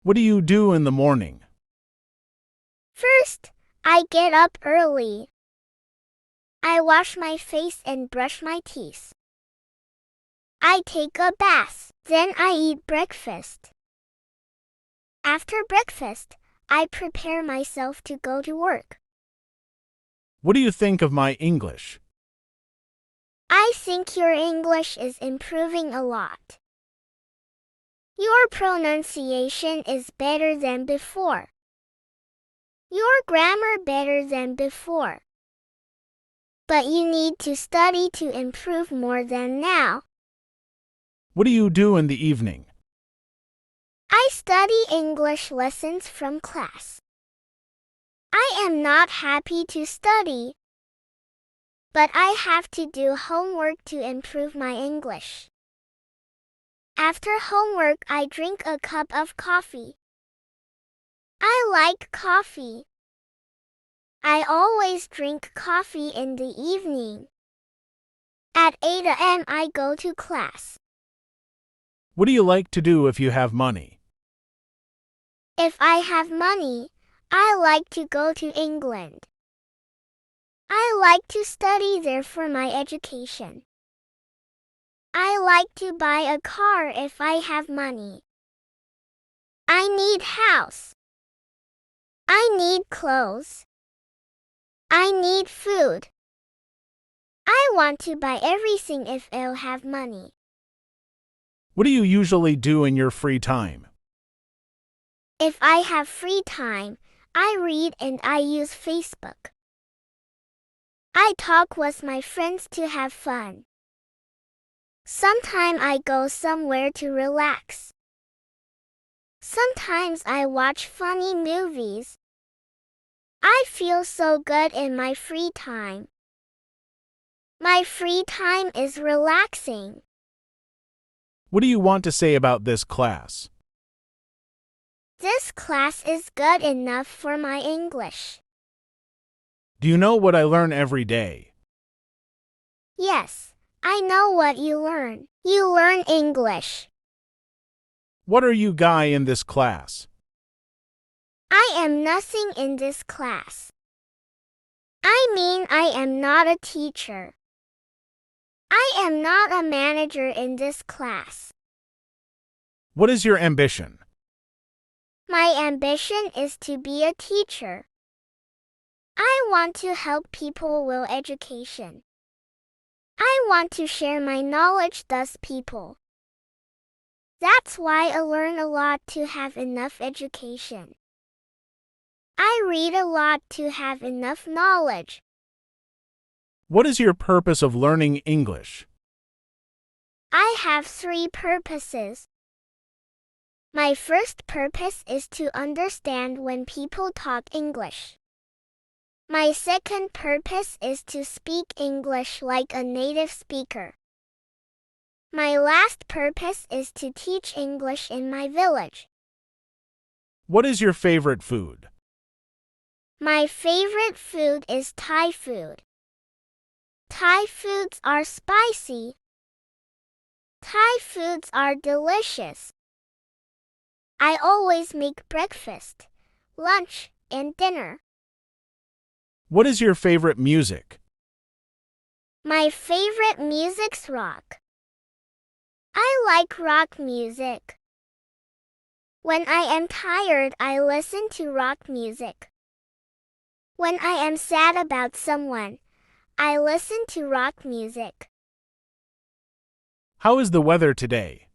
What do you do in the morning? First, I get up early. I wash my face and brush my teeth. I take a bath, then I eat breakfast. After breakfast, I prepare myself to go to work. What do you think of my English? I think your English is improving a lot. Your pronunciation is better than before. Your grammar better than before. But you need to study to improve more than now. What do you do in the evening? I study English lessons from class. I am not happy to study, but I have to do homework to improve my English. After homework, I drink a cup of coffee. I like coffee. I always drink coffee in the evening. At 8 a.m. I go to class. What do you like to do if you have money? If I have money, I like to go to England. I like to study there for my education. I like to buy a car if I have money. I need house. I need clothes. I need food. I want to buy everything if I'll have money. What do you usually do in your free time? If I have free time, I read and I use Facebook. I talk with my friends to have fun. Sometimes I go somewhere to relax. Sometimes I watch funny movies. I feel so good in my free time. My free time is relaxing. What do you want to say about this class? This class is good enough for my English. Do you know what I learn every day? Yes, I know what you learn. You learn English. What are you guy in this class? I am nothing in this class. I mean, I am not a teacher. I am not a manager in this class. What is your ambition? My ambition is to be a teacher. I want to help people with education. I want to share my knowledge with people. That's why I learn a lot to have enough education. I read a lot to have enough knowledge. What is your purpose of learning English? I have 3 purposes. My first purpose is to understand when people talk English. My second purpose is to speak English like a native speaker. My last purpose is to teach English in my village. What is your favorite food? My favorite food is Thai food. Thai foods are spicy. Thai foods are delicious. I always make breakfast, lunch, and dinner. What is your favorite music? My favorite music's rock. I like rock music. When I am tired, I listen to rock music. When I am sad about someone, I listen to rock music. How is the weather today?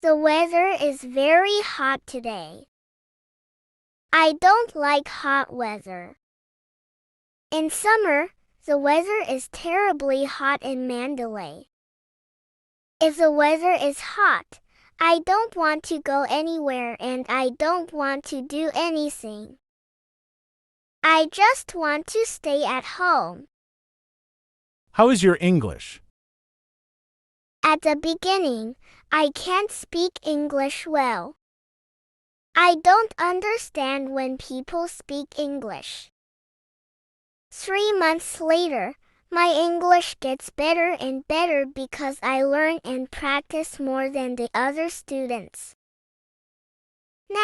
The weather is very hot today. I don't like hot weather. In summer, the weather is terribly hot in Mandalay. If the weather is hot, I don't want to go anywhere and I don't want to do anything. I just want to stay at home. How is your English? At the beginning, I can't speak English well. I don't understand when people speak English. 3 months later, my English gets better and better because I learn and practice more than the other students.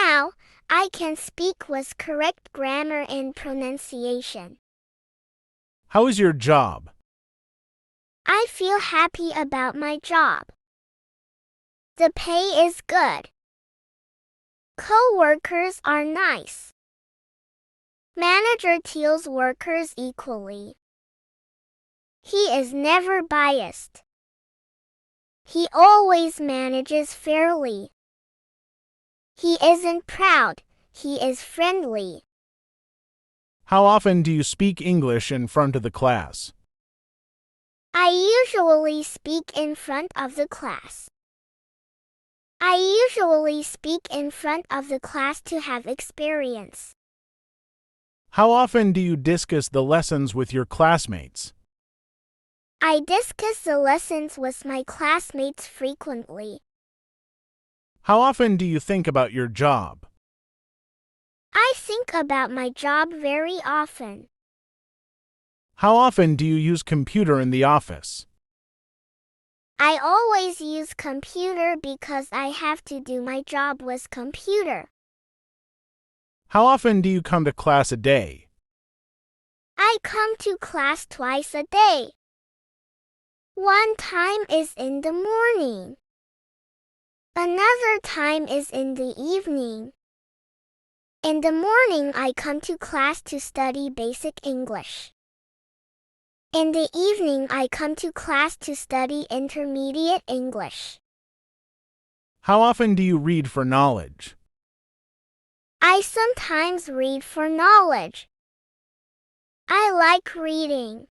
Now, I can speak with correct grammar and pronunciation. How is your job? I feel happy about my job. The pay is good. Co-workers are nice. Manager treats workers equally. He is never biased. He always manages fairly. He isn't proud, he is friendly. How often do you speak English in front of the class? I usually speak in front of the class. I usually speak in front of the class to have experience. How often do you discuss the lessons with your classmates? I discuss the lessons with my classmates frequently. How often do you think about your job? I think about my job very often. How often do you use computer in the office? I always use computer because I have to do my job with computer. How often do you come to class a day? I come to class twice a day. One time is in the morning. Another time is in the evening. In the morning, I come to class to study basic English. In the evening, I come to class to study intermediate English. How often do you read for knowledge? I sometimes read for knowledge. I like reading.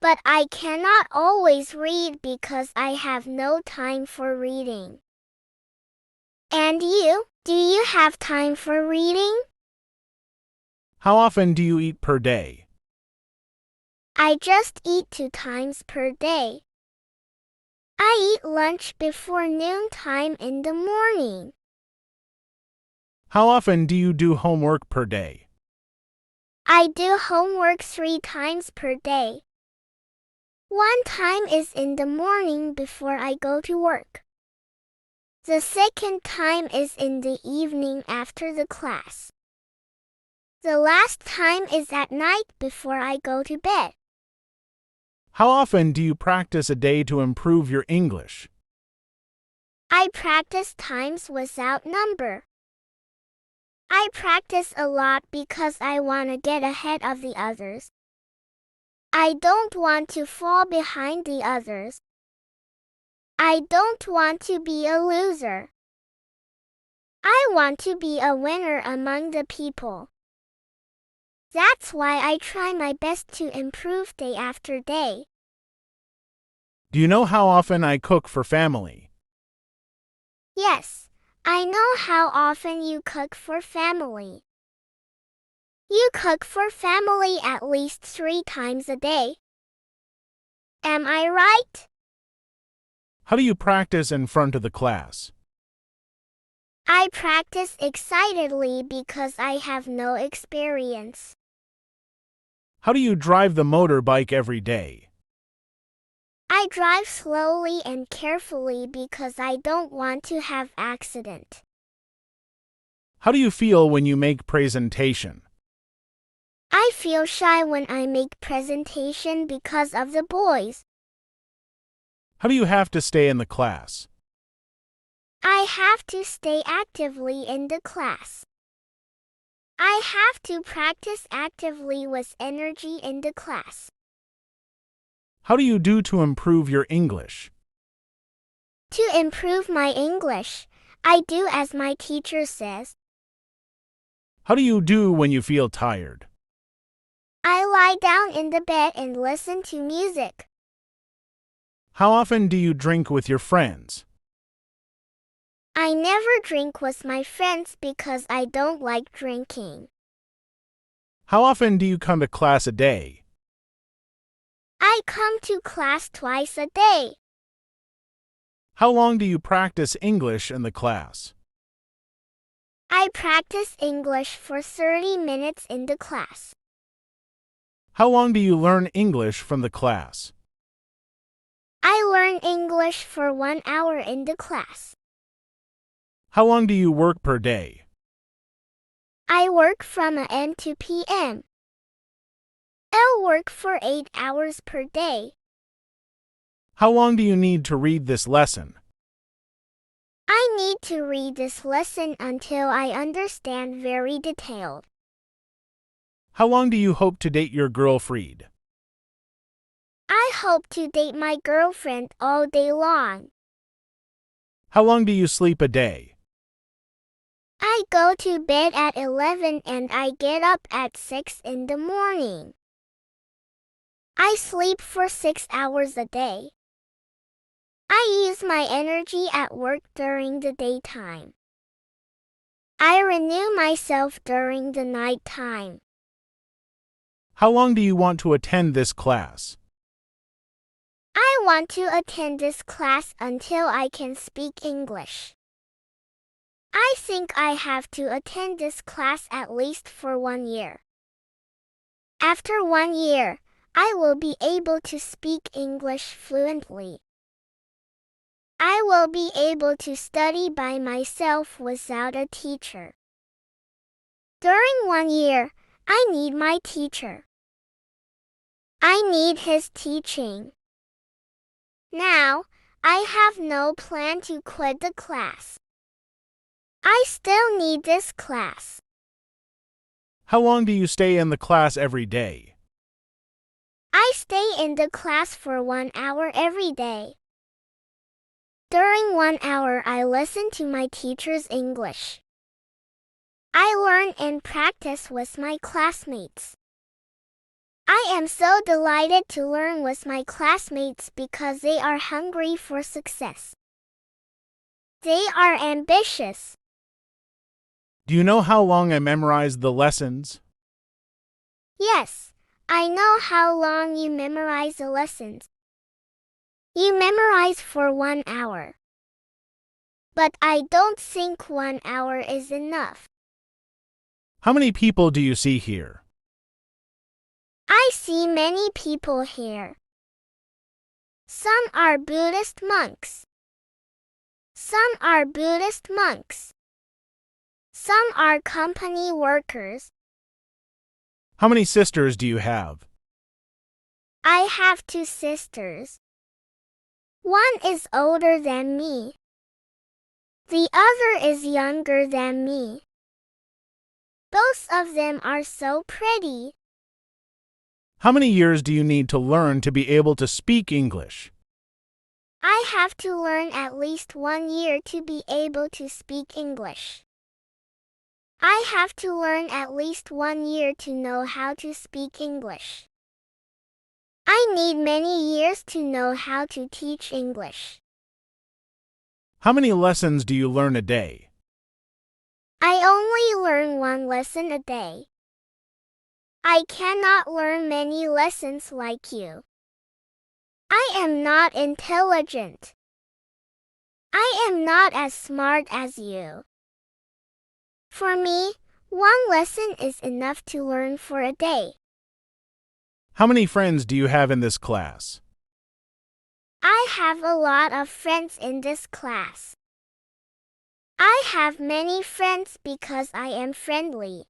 But I cannot always read because I have no time for reading. And you, do you have time for reading? How often do you eat per day? I just eat 2 times per day. I eat lunch before noontime in the morning. How often do you do homework per day? I do homework 3 times per day. One time is in the morning before I go to work. The second time is in the evening after the class. The last time is at night before I go to bed. How often do you practice a day to improve your English? I practice times without number. I practice a lot because I want to get ahead of the others. I don't want to fall behind the others. I don't want to be a loser. I want to be a winner among the people. That's why I try my best to improve day after day. Do you know how often I cook for family? Yes, I know how often you cook for family. You cook for family at least 3 times a day. Am I right? How do you practice in front of the class? I practice excitedly because I have no experience. How do you drive the motorbike every day? I drive slowly and carefully because I don't want to have accident. How do you feel when you make presentation? I feel shy when I make presentation because of the boys. How do you have to stay in the class? I have to stay actively in the class. I have to practice actively with energy in the class. How do you do to improve your English? To improve my English, I do as my teacher says. How do you do when you feel tired? I lie down in the bed and listen to music. How often do you drink with your friends? I never drink with my friends because I don't like drinking. How often do you come to class a day? I come to class twice a day. How long do you practice English in the class? I practice English for 30 minutes in the class. How long do you learn English from the class? I learn English for 1 hour in the class. How long do you work per day? I work from AM to PM. I'll work for 8 hours per day. How long do you need to read this lesson? I need to read this lesson until I understand very detailed. How long do you hope to date your girlfriend? I hope to date my girlfriend all day long. How long do you sleep a day? I go to bed at 11 and I get up at 6 in the morning. I sleep for 6 hours a day. I use my energy at work during the daytime. I renew myself during the night time. How long do you want to attend this class? I want to attend this class until I can speak English. I think I have to attend this class at least for 1 year. After 1 year, I will be able to speak English fluently. I will be able to study by myself without a teacher. During 1 year, I need my teacher. I need his teaching. Now, I have no plan to quit the class. I still need this class. How long do you stay in the class every day? I stay in the class for 1 hour every day. During 1 hour, I listen to my teacher's English. I learn and practice with my classmates. I am so delighted to learn with my classmates because they are hungry for success. They are ambitious. Do you know how long I memorized the lessons? Yes, I know how long you memorize the lessons. You memorize for 1 hour. But I don't think 1 hour is enough. How many people do you see here? I see many people here. Some are Buddhist monks. Some are Buddhist monks. Some are company workers. How many sisters do you have? I have 2 sisters. One is older than me. The other is younger than me. Both of them are so pretty. How many years do you need to learn to be able to speak English? I have to learn at least 1 year to be able to speak English. I have to learn at least 1 year to know how to speak English. I need many years to know how to teach English. How many lessons do you learn a day? I only learn 1 lesson a day. I cannot learn many lessons like you. I am not intelligent. I am not as smart as you. For me, 1 lesson is enough to learn for a day. How many friends do you have in this class? I have a lot of friends in this class. I have many friends because I am friendly.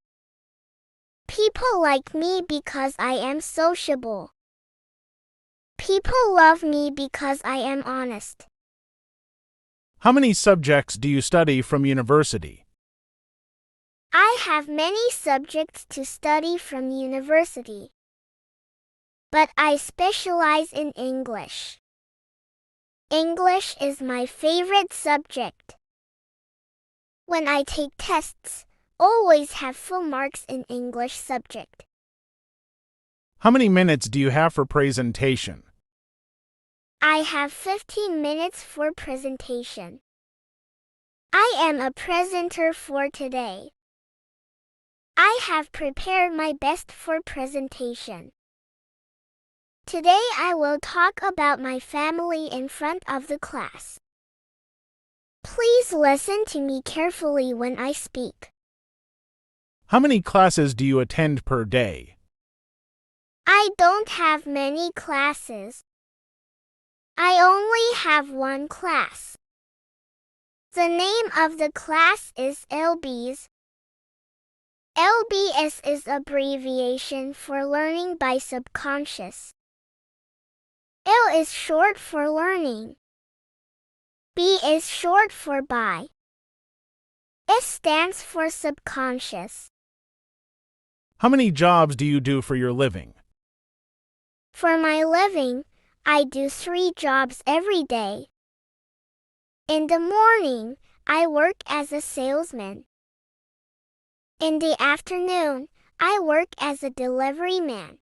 People like me because I am sociable. People love me because I am honest. How many subjects do you study from university? I have many subjects to study from university. But I specialize in English. English is my favorite subject. When I take tests, always have full marks in English subject. How many minutes do you have for presentation? I have 15 minutes for presentation. I am a presenter for today. I have prepared my best for presentation. Today I will talk about my family in front of the class. Please listen to me carefully when I speak. How many classes do you attend per day? I don't have many classes. I only have 1 class. The name of the class is LBS. LBS is abbreviation for learning by subconscious. L is short for learning. B is short for by. S stands for subconscious. How many jobs do you do for your living? For my living, I do 3 jobs every day. In the morning, I work as a salesman. In the afternoon, I work as a delivery man.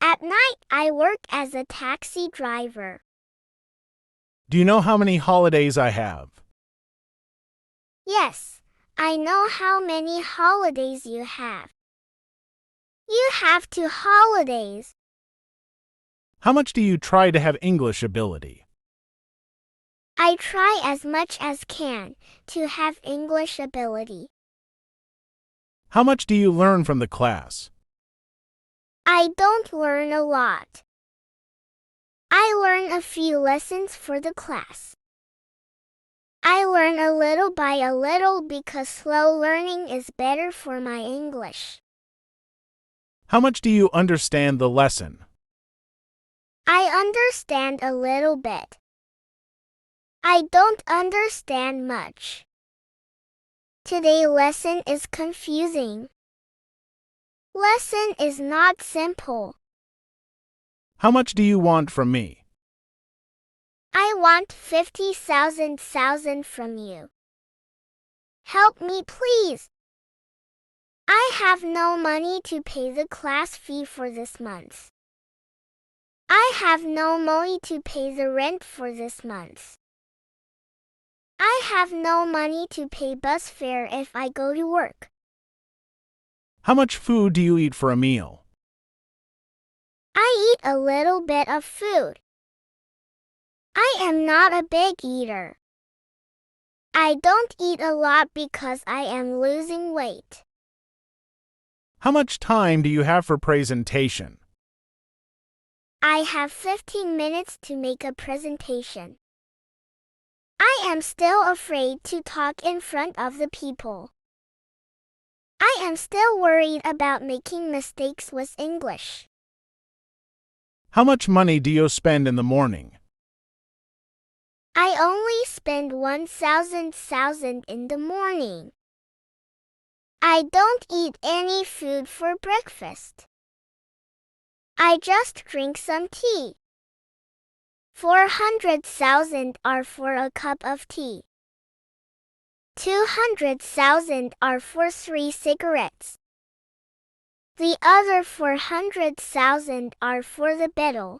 At night, I work as a taxi driver. Do you know how many holidays I have? Yes, I know how many holidays you have. You have 2 holidays. How much do you try to have English ability? I try as much as can to have English ability. How much do you learn from the class? I don't learn a lot. I learn a few lessons for the class. I learn a little by a little because slow learning is better for my English. How much do you understand the lesson? I understand a little bit. I don't understand much. Today's lesson is confusing. Lesson is not simple. How much do you want from me? I want 50,000 from you. Help me, please. I have no money to pay the class fee for this month. I have no money to pay the rent for this month. I have no money to pay bus fare if I go to work. How much food do you eat for a meal? I eat a little bit of food. I am not a big eater. I don't eat a lot because I am losing weight. How much time do you have for presentation? I have 15 minutes to make a presentation. I am still afraid to talk in front of the people. I am still worried about making mistakes with English. How much money do you spend in the morning? I only spend 1,000 in the morning. I don't eat any food for breakfast. I just drink some tea. 400,000 are for a cup of tea. 200,000 are for 3 cigarettes. The other 400,000 are for the battle.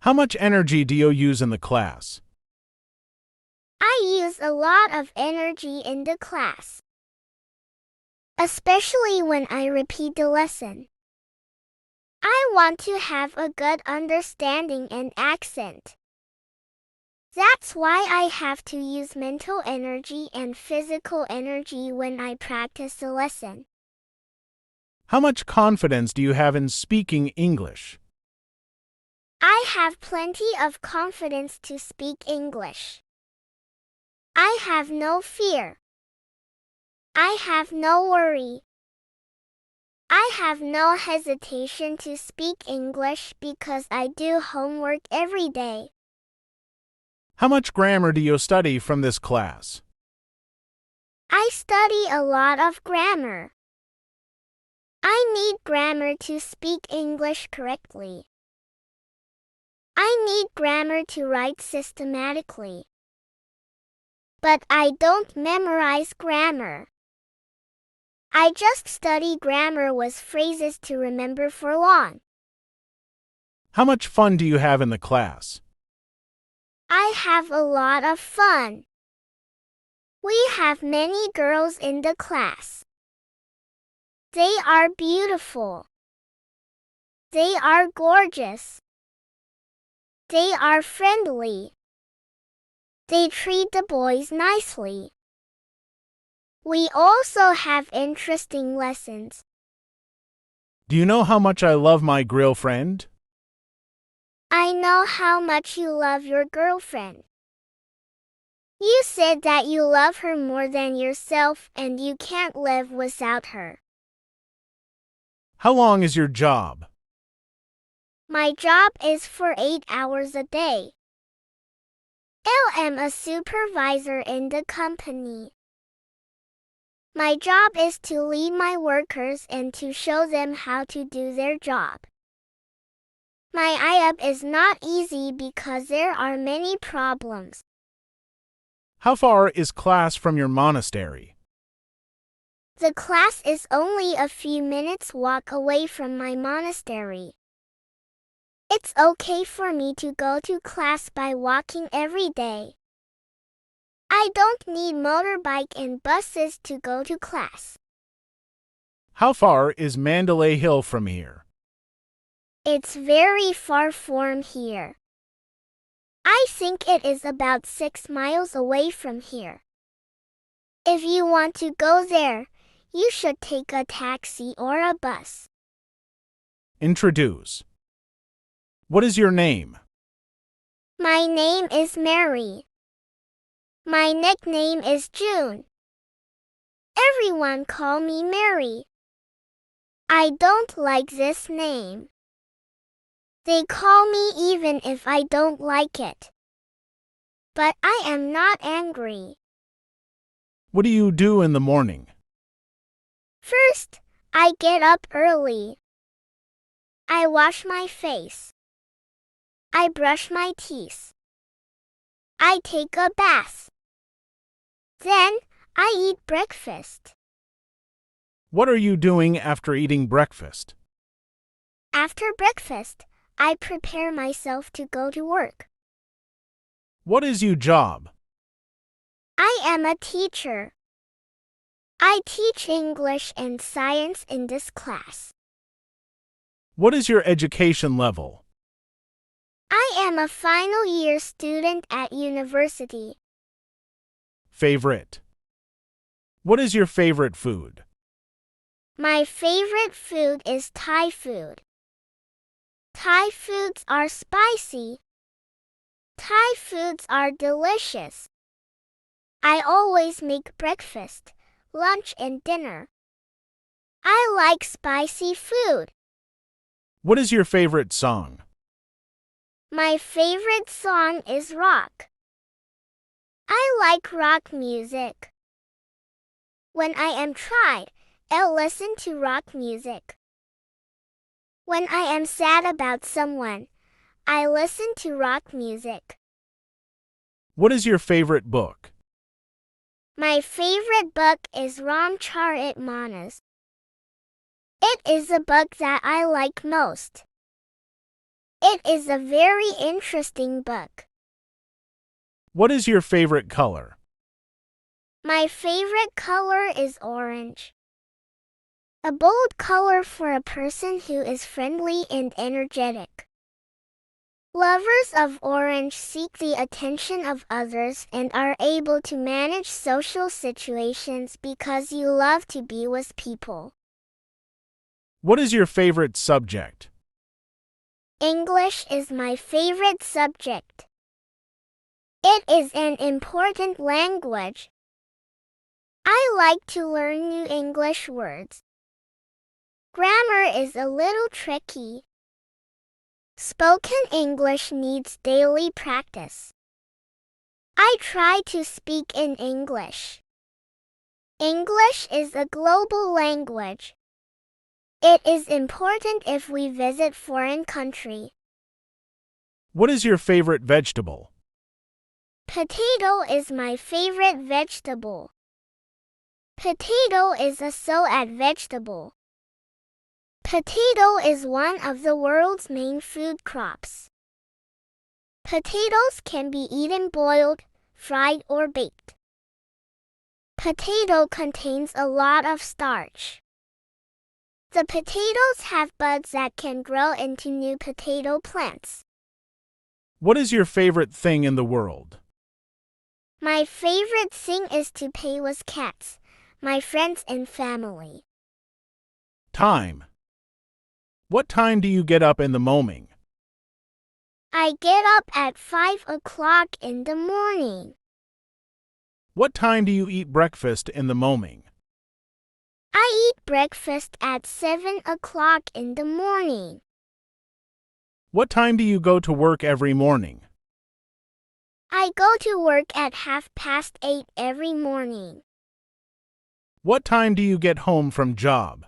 How much energy do you use in the class? I use a lot of energy in the class, especially when I repeat the lesson. I want to have a good understanding and accent. That's why I have to use mental energy and physical energy when I practice the lesson. How much confidence do you have in speaking English? I have plenty of confidence to speak English. I have no fear. I have no worry. I have no hesitation to speak English because I do homework every day. How much grammar do you study from this class? I study a lot of grammar. I need grammar to speak English correctly. I need grammar to write systematically. But I don't memorize grammar. I just study grammar with phrases to remember for long. How much fun do you have in the class? I have a lot of fun. We have many girls in the class. They are beautiful. They are gorgeous. They are friendly. They treat the boys nicely. We also have interesting lessons. Do you know how much I love my girlfriend? I know how much you love your girlfriend. You said that you love her more than yourself and you can't live without her. How long is your job? My job is for 8 hours a day. I am a supervisor in the company. My job is to lead my workers and to show them how to do their job. My job is not easy because there are many problems. How far is class from your monastery? The class is only a few minutes walk away from my monastery. It's okay for me to go to class by walking every day. I don't need motorbike and buses to go to class. How far is Mandalay Hill from here? It's very far from here. I think it is about 6 miles away from here. If you want to go there, you should take a taxi or a bus. Introduce. What is your name? My name is Mary. My nickname is June. Everyone call me Mary. I don't like this name. They call me even if I don't like it. But I am not angry. What do you do in the morning? First, I get up early. I wash my face. I brush my teeth. I take a bath. Then, I eat breakfast. What are you doing after eating breakfast? After breakfast, I prepare myself to go to work. What is your job? I am a teacher. I teach English and science in this class. What is your education level? I am a final year student at university. Favorite. What is your favorite food? My favorite food is Thai food. Thai foods are spicy. Thai foods are delicious. I always make breakfast, lunch, and dinner. I like spicy food. What is your favorite song? My favorite song is rock. I like rock music. When I am tired, I'll listen to rock music. When I am sad about someone, I listen to rock music. What is your favorite book? My favorite book is Ramcharitmanas. It is a book that I like most. It is a very interesting book. What is your favorite color? My favorite color is orange. A bold color for a person who is friendly and energetic. Lovers of orange seek the attention of others and are able to manage social situations because you love to be with people. What is your favorite subject? English is my favorite subject. It is an important language. I like to learn new English words. Grammar is a little tricky. Spoken English needs daily practice. I try to speak in English. English is a global language. It is important if we visit foreign country. What is your favorite vegetable? Potato is my favorite vegetable. Potato is a salad vegetable. Potato is one of the world's main food crops. Potatoes can be eaten boiled, fried, or baked. Potato contains a lot of starch. The potatoes have buds that can grow into new potato plants. What is your favorite thing in the world? My favorite thing is to play with cats, my friends and family. Time. What time do you get up in the morning? I get up at 5 o'clock in the morning. What time do you eat breakfast in the morning? I eat breakfast at 7 o'clock in the morning. What time do you go to work every morning? I go to work at 8:30 every morning. What time do you get home from job?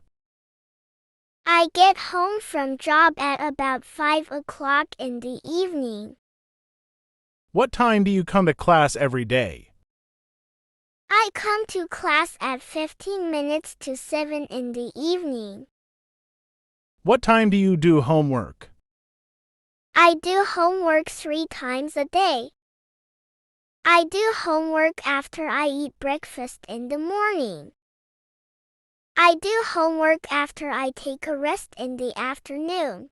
I get home from job at about 5 o'clock in the evening. What time do you come to class every day? I come to class at 15 minutes to 7 in the evening. What time do you do homework? I do homework 3 times a day. I do homework after I eat breakfast in the morning. I do homework after I take a rest in the afternoon.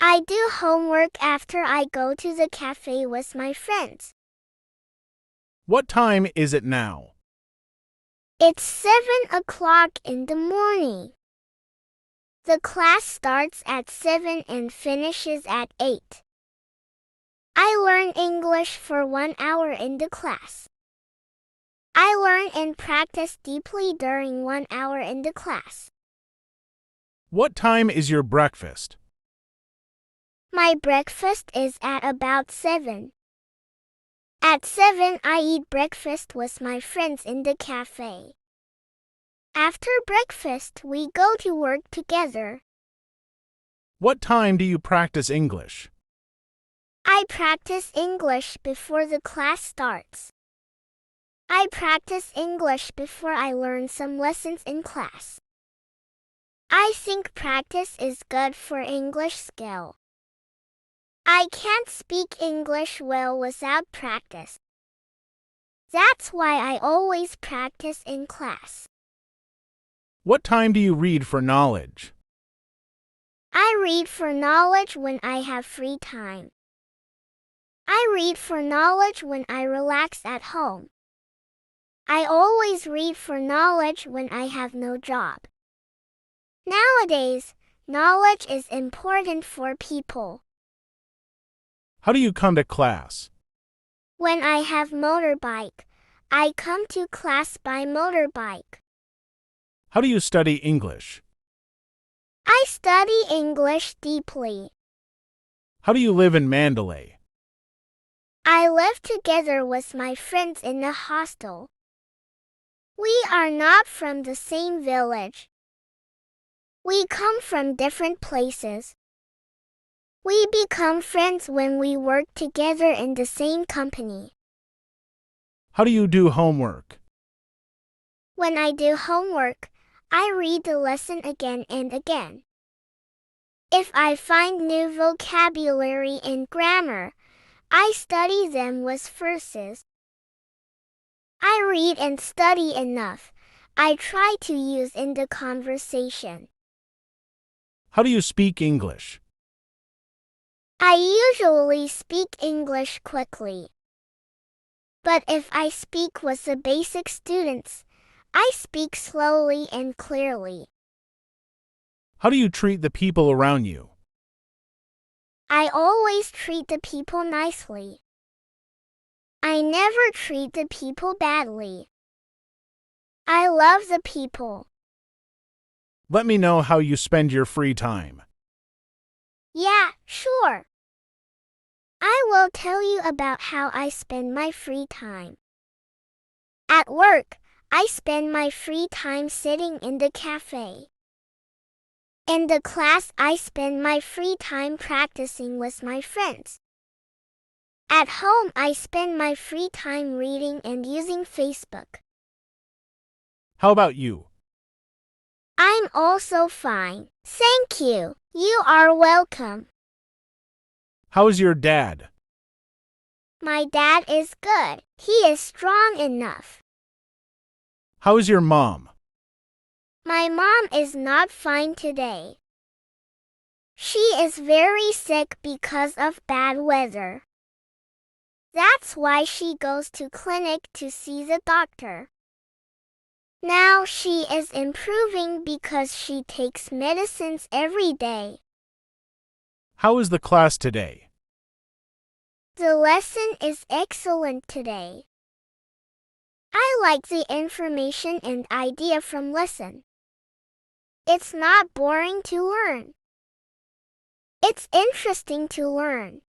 I do homework after I go to the cafe with my friends. What time is it now? It's 7 o'clock in the morning. The class starts at 7 and finishes at 8. I learn English for 1 hour in the class. I learn and practice deeply during 1 hour in the class. What time is your breakfast? My breakfast is at about 7. At 7, I eat breakfast with my friends in the cafe. After breakfast, we go to work together. What time do you practice English? I practice English before the class starts. I practice English before I learn some lessons in class. I think practice is good for English skill. I can't speak English well without practice. That's why I always practice in class. What time do you read for knowledge? I read for knowledge when I have free time. I read for knowledge when I relax at home. I always read for knowledge when I have no job. Nowadays, knowledge is important for people. How do you come to class? When I have motorbike, I come to class by motorbike. How do you study English? I study English deeply. How do you live in Mandalay? I live together with my friends in a hostel. We are not from the same village. We come from different places. We become friends when we work together in the same company. How do you do homework? When I do homework, I read the lesson again and again. If I find new vocabulary and grammar, I study them with verses. I read and study enough. I try to use in the conversation. How do you speak English? I usually speak English quickly. But if I speak with the basic students, I speak slowly and clearly. How do you treat the people around you? I always treat the people nicely. I never treat the people badly. I love the people. Let me know how you spend your free time. Yeah, sure. I will tell you about how I spend my free time. At work, I spend my free time sitting in the cafe. In the class, I spend my free time practicing with my friends. At home, I spend my free time reading and using Facebook. How about you? I'm also fine. Thank you. You are welcome. How's your dad? My dad is good. He is strong enough. How's your mom? My mom is not fine today. She is very sick because of bad weather. That's why she goes to clinic to see the doctor. Now she is improving because she takes medicines every day. How is the class today? The lesson is excellent today. I like the information and idea from lesson. It's not boring to learn. It's interesting to learn.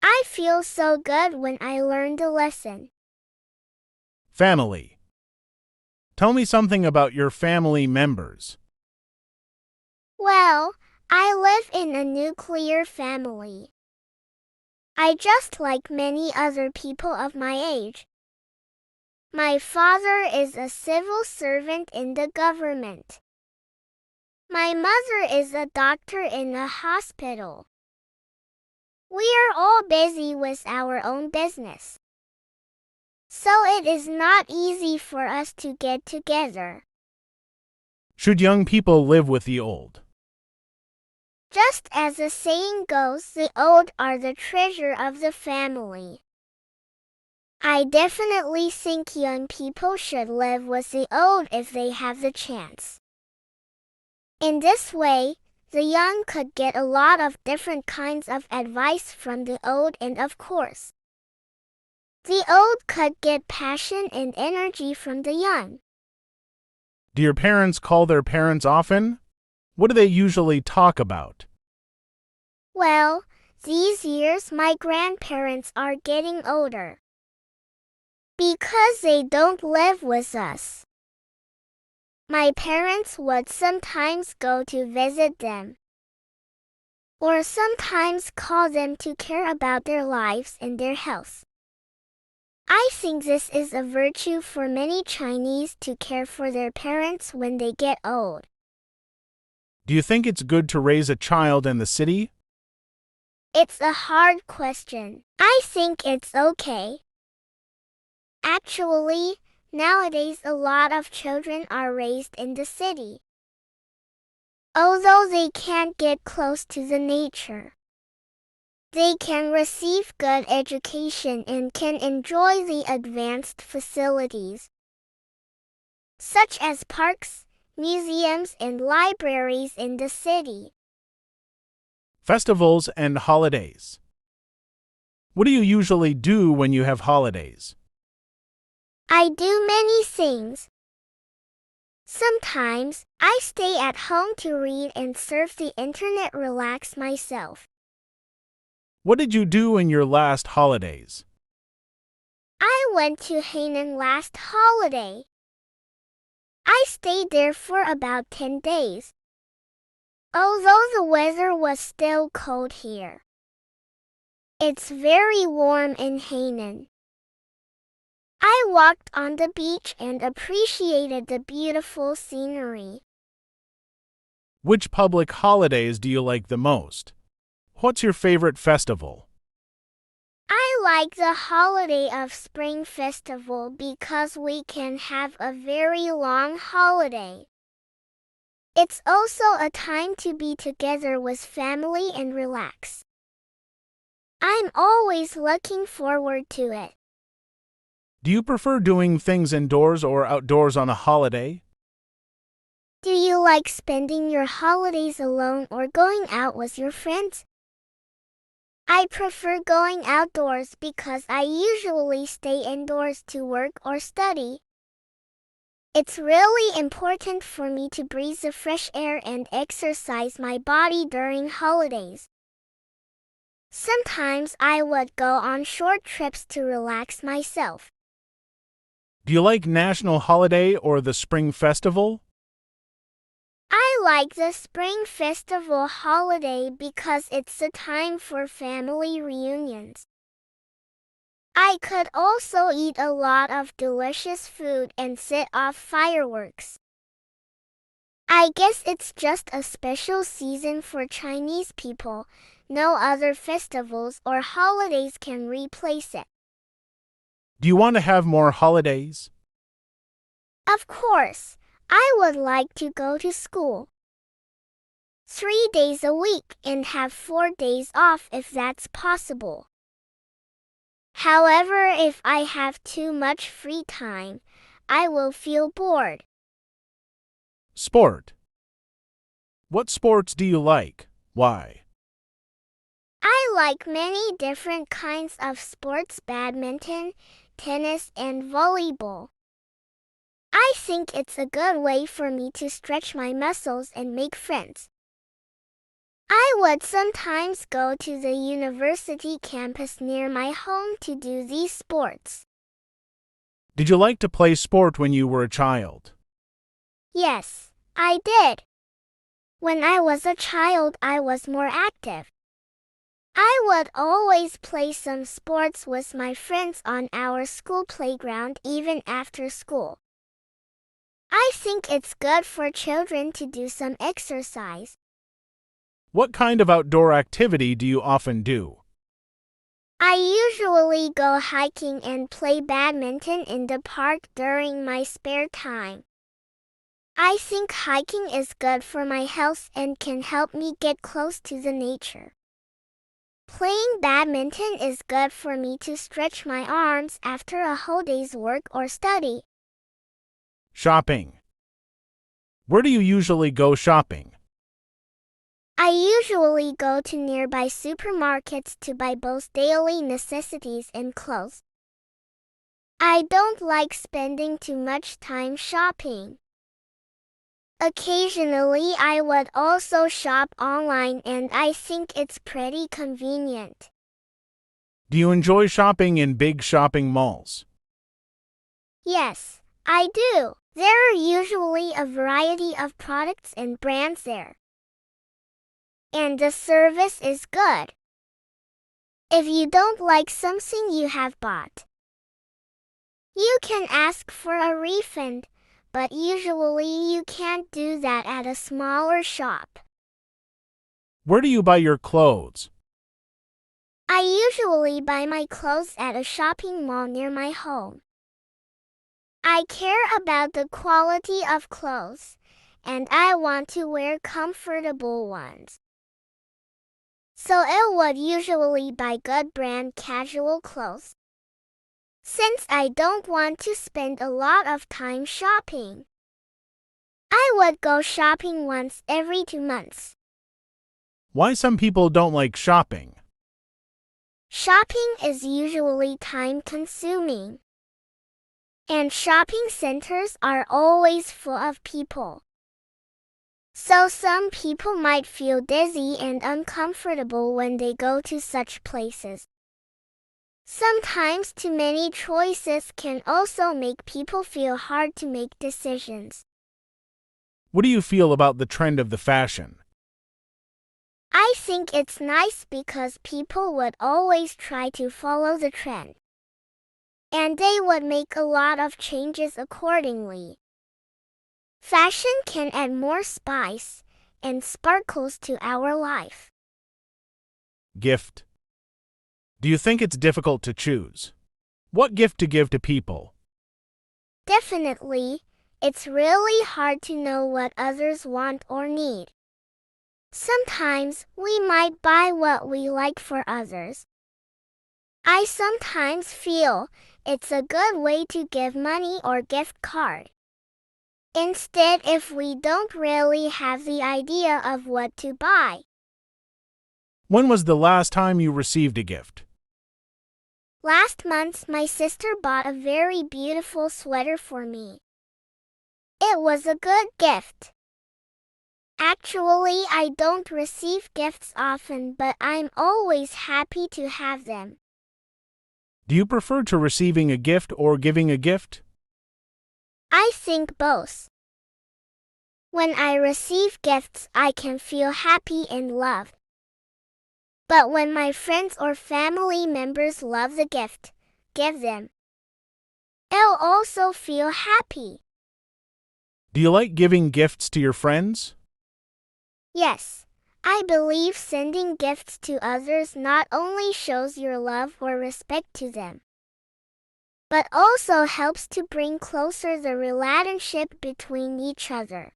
I feel so good when I learn the lesson. Family. Tell me something about your family members. Well, I live in a nuclear family. I just like many other people of my age. My father is a civil servant in the government. My mother is a doctor in a hospital. We are all busy with our own business. So it is not easy for us to get together. Should young people live with the old? Just as the saying goes, the old are the treasure of the family. I definitely think young people should live with the old if they have the chance. In this way, the young could get a lot of different kinds of advice from the old, and of course, the old could get passion and energy from the young. Do your parents call their parents often? What do they usually talk about? Well, these years my grandparents are getting older. Because they don't live with us. My parents would sometimes go to visit them, or sometimes call them to care about their lives and their health. I think this is a virtue for many Chinese to care for their parents when they get old. Do you think it's good to raise a child in the city? It's a hard question. I think it's okay. Actually, nowadays a lot of children are raised in the city. Although they can't get close to the nature, they can receive good education and can enjoy the advanced facilities, such as parks, museums, and libraries in the city. Festivals and holidays. What do you usually do when you have holidays? I do many things. Sometimes, I stay at home to read and surf the internet, relax myself. What did you do in your last holidays? I went to Hainan last holiday. I stayed there for about 10 days. Although the weather was still cold here. It's very warm in Hainan. I walked on the beach and appreciated the beautiful scenery. Which public holidays do you like the most? What's your favorite festival? I like the holiday of Spring Festival because we can have a very long holiday. It's also a time to be together with family and relax. I'm always looking forward to it. Do you prefer doing things indoors or outdoors on a holiday? Do you like spending your holidays alone or going out with your friends? I prefer going outdoors because I usually stay indoors to work or study. It's really important for me to breathe the fresh air and exercise my body during holidays. Sometimes I would go on short trips to relax myself. Do you like National Holiday or the Spring Festival? I like the Spring Festival holiday because it's a time for family reunions. I could also eat a lot of delicious food and set off fireworks. I guess it's just a special season for Chinese people. No other festivals or holidays can replace it. Do you want to have more holidays? Of course, I would like to go to school 3 days a week and have 4 days off if that's possible. However, if I have too much free time, I will feel bored. Sport. What sports do you like? Why? I like many different kinds of sports: badminton, tennis and volleyball. I think it's a good way for me to stretch my muscles and make friends. I would sometimes go to the university campus near my home to do these sports. Did you like to play sport when you were a child? Yes, I did. When I was a child, I was more active. I would always play some sports with my friends on our school playground even after school. I think it's good for children to do some exercise. What kind of outdoor activity do you often do? I usually go hiking and play badminton in the park during my spare time. I think hiking is good for my health and can help me get close to the nature. Playing badminton is good for me to stretch my arms after a whole day's work or study. Shopping. Where do you usually go shopping? I usually go to nearby supermarkets to buy both daily necessities and clothes. I don't like spending too much time shopping. Occasionally, I would also shop online, and I think it's pretty convenient. Do you enjoy shopping in big shopping malls? Yes, I do. There are usually a variety of products and brands there. And the service is good. If you don't like something you have bought, you can ask for a refund, but usually you can't do that at a smaller shop. Where do you buy your clothes? I usually buy my clothes at a shopping mall near my home. I care about the quality of clothes, and I want to wear comfortable ones. So I would usually buy good brand casual clothes, since I don't want to spend a lot of time shopping. I would go shopping once every 2 months. Why some people don't like shopping? Shopping is usually time-consuming, and shopping centers are always full of people. So some people might feel dizzy and uncomfortable when they go to such places. Sometimes too many choices can also make people feel hard to make decisions. What do you feel about the trend of the fashion? I think it's nice because people would always try to follow the trend, and they would make a lot of changes accordingly. Fashion can add more spice and sparkles to our life. Gift. Do you think it's difficult to choose? What gift to give to people? Definitely, it's really hard to know what others want or need. Sometimes we might buy what we like for others. I sometimes feel it's a good way to give money or gift card. Instead, if we don't really have the idea of what to buy. When was the last time you received a gift? Last month, my sister bought a very beautiful sweater for me. It was a good gift. Actually, I don't receive gifts often, but I'm always happy to have them. Do you prefer to receiving a gift or giving a gift? I think both. When I receive gifts, I can feel happy and loved. But when my friends or family members love the gift, give them, I'll also feel happy. Do you like giving gifts to your friends? Yes, I believe sending gifts to others not only shows your love or respect to them, but also helps to bring closer the relationship between each other.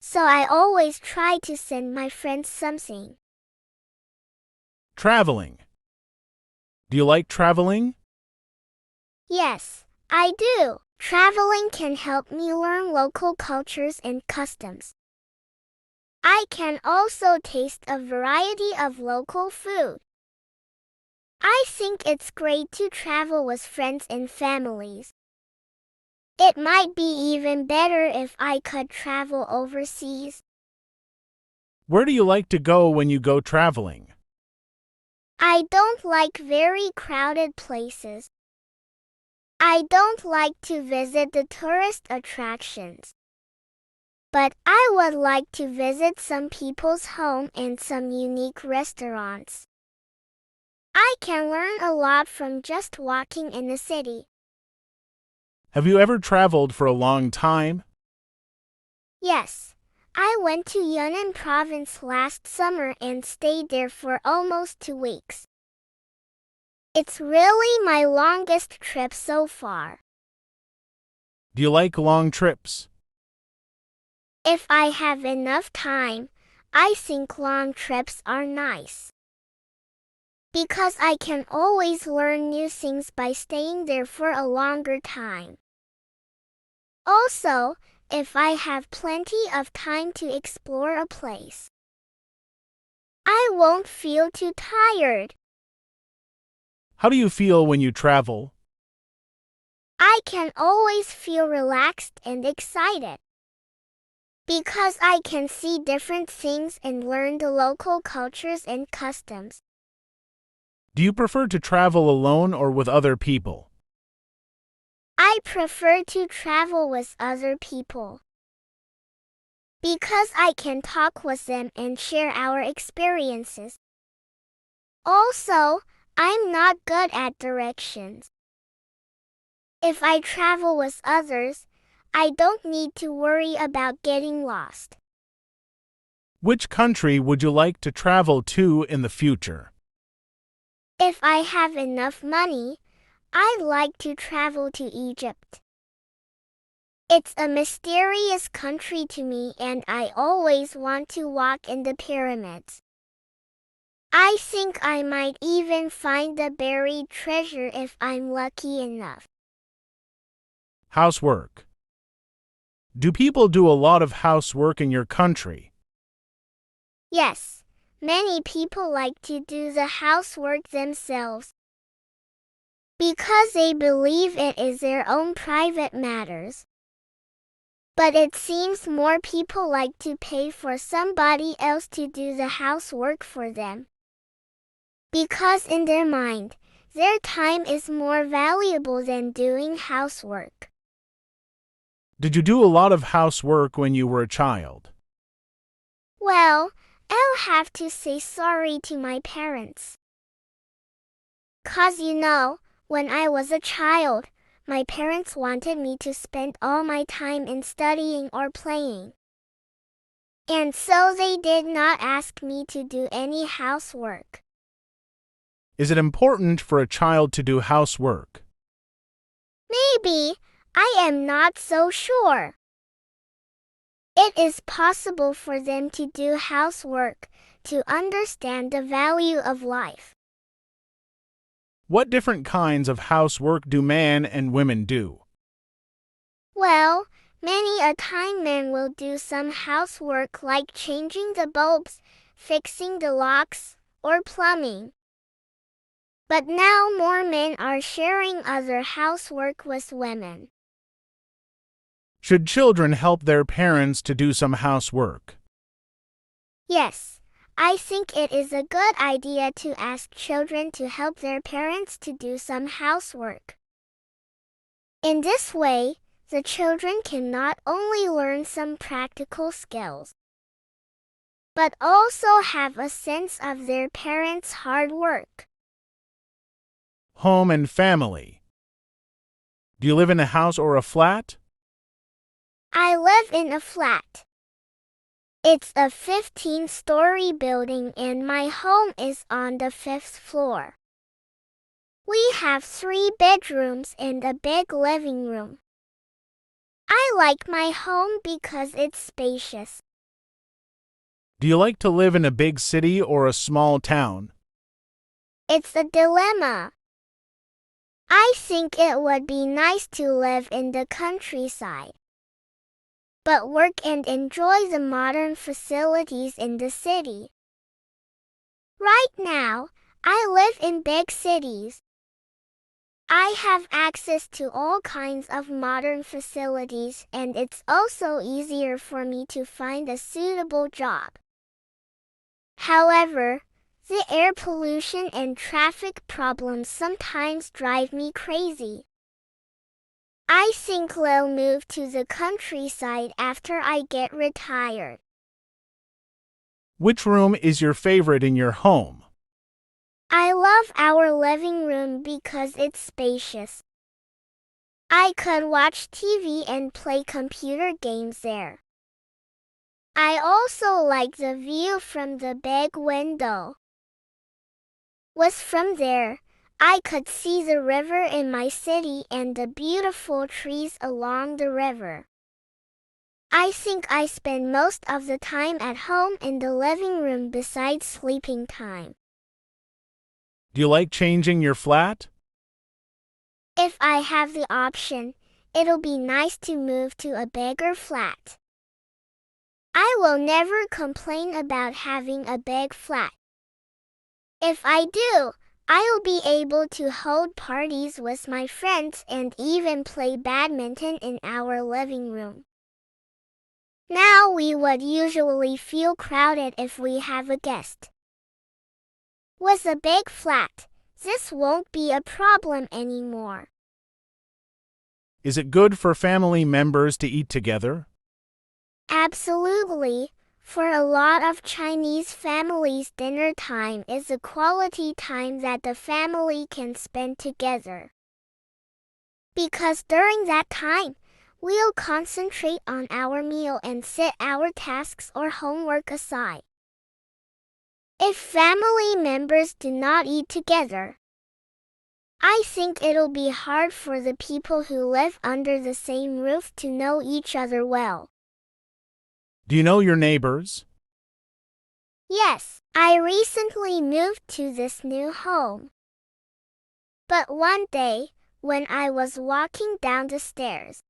So I always try to send my friends something. Traveling. Do you like traveling? Yes, I do. Traveling can help me learn local cultures and customs. I can also taste a variety of local food. I think it's great to travel with friends and families. It might be even better if I could travel overseas. Where do you like to go when you go traveling? I don't like very crowded places. I don't like to visit the tourist attractions. But I would like to visit some people's home and some unique restaurants. I can learn a lot from just walking in the city. Have you ever traveled for a long time? Yes, I went to Yunnan province last summer and stayed there for almost 2 weeks. It's really my longest trip so far. Do you like long trips? If I have enough time, I think long trips are nice. Because I can always learn new things by staying there for a longer time. Also, if I have plenty of time to explore a place, I won't feel too tired. How do you feel when you travel? I can always feel relaxed and excited. Because I can see different things and learn the local cultures and customs. Do you prefer to travel alone or with other people? I prefer to travel with other people. Because I can talk with them and share our experiences. Also, I'm not good at directions. If I travel with others, I don't need to worry about getting lost. Which country would you like to travel to in the future? If I have enough money, I'd like to travel to Egypt. It's a mysterious country to me and I always want to walk in the pyramids. I think I might even find the buried treasure if I'm lucky enough. Housework. Do people do a lot of housework in your country? Yes, many people like to do the housework themselves. Because they believe it is their own private matters. But it seems more people like to pay for somebody else to do the housework for them. Because in their mind, their time is more valuable than doing housework. Did you do a lot of housework when you were a child? Well, I'll have to say sorry to my parents. 'Cause when I was a child, my parents wanted me to spend all my time in studying or playing. And so they did not ask me to do any housework. Is it important for a child to do housework? Maybe, I am not so sure. It is possible for them to do housework to understand the value of life. What different kinds of housework do men and women do? Well, many a time men will do some housework like changing the bulbs, fixing the locks, or plumbing. But now more men are sharing other housework with women. Should children help their parents to do some housework? Yes, I think it is a good idea to ask children to help their parents to do some housework. In this way, the children can not only learn some practical skills, but also have a sense of their parents' hard work. Home and family. Do you live in a house or a flat? I live in a flat. It's a 15-story building and my home is on the 5th floor. We have 3 bedrooms and a big living room. I like my home because it's spacious. Do you like to live in a big city or a small town? It's a dilemma. I think it would be nice to live in the countryside, but work and enjoy the modern facilities in the city. Right now, I live in big cities. I have access to all kinds of modern facilities, and it's also easier for me to find a suitable job. However, the air pollution and traffic problems sometimes drive me crazy. I think I'll move to the countryside after I get retired. Which room is your favorite in your home? I love our living room because it's spacious. I could watch TV and play computer games there. I also like the view from the big window. From there, I could see the river in my city and the beautiful trees along the river. I think I spend most of the time at home in the living room besides sleeping time. Do you like changing your flat? If I have the option, it'll be nice to move to a bigger flat. I will never complain about having a big flat. If I do, I'll be able to hold parties with my friends and even play badminton in our living room. Now we would usually feel crowded if we have a guest. With a big flat, this won't be a problem anymore. Is it good for family members to eat together? Absolutely. For a lot of Chinese families, dinner time is a quality time that the family can spend together. Because during that time, we'll concentrate on our meal and set our tasks or homework aside. If family members do not eat together, I think it'll be hard for the people who live under the same roof to know each other well. Do you know your neighbors? Yes, I recently moved to this new home. But one day, when I was walking down the stairs,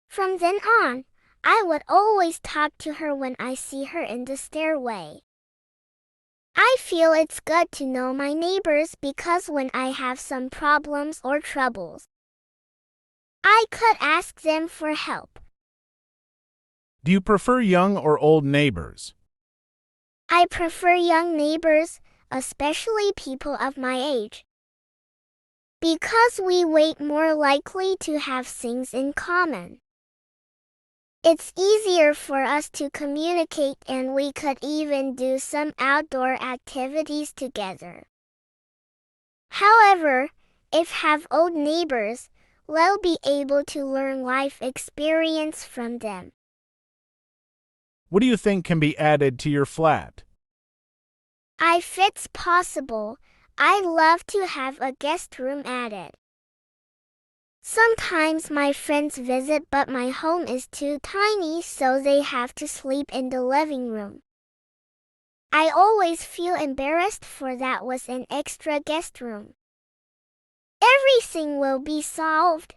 from then on, I would always talk to her when I see her in the stairway. I feel it's good to know my neighbors because when I have some problems or troubles, I could ask them for help. Do you prefer young or old neighbors? I prefer young neighbors, especially people of my age. Because we wait more likely to have things in common. It's easier for us to communicate and we could even do some outdoor activities together. However, if have old neighbors, we'll be able to learn life experience from them. What do you think can be added to your flat? If it's possible, I'd love to have a guest room added. Sometimes my friends visit but my home is too tiny so they have to sleep in the living room. I always feel embarrassed for that with an extra guest room. Everything will be solved.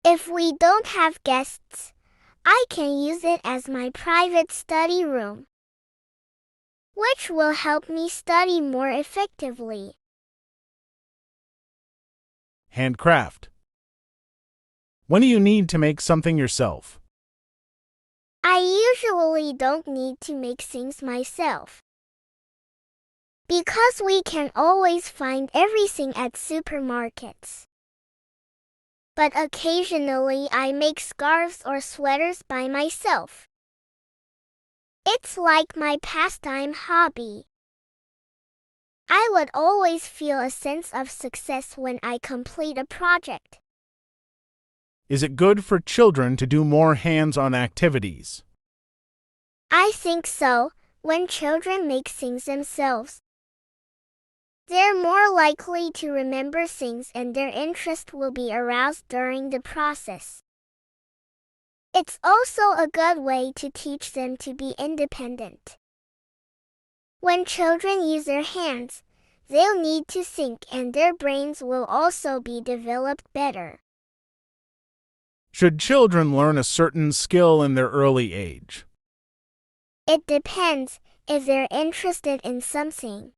If we don't have guests, I can use it as my private study room, which will help me study more effectively. Handcraft. When do you need to make something yourself? I usually don't need to make things myself, because we can always find everything at supermarkets. But occasionally I make scarves or sweaters by myself. It's like my pastime hobby. I would always feel a sense of success when I complete a project. Is it good for children to do more hands-on activities? I think so. When children make things themselves, they're more likely to remember things and their interest will be aroused during the process. It's also a good way to teach them to be independent. When children use their hands, they'll need to think and their brains will also be developed better. Should children learn a certain skill in their early age? It depends if they're interested in something.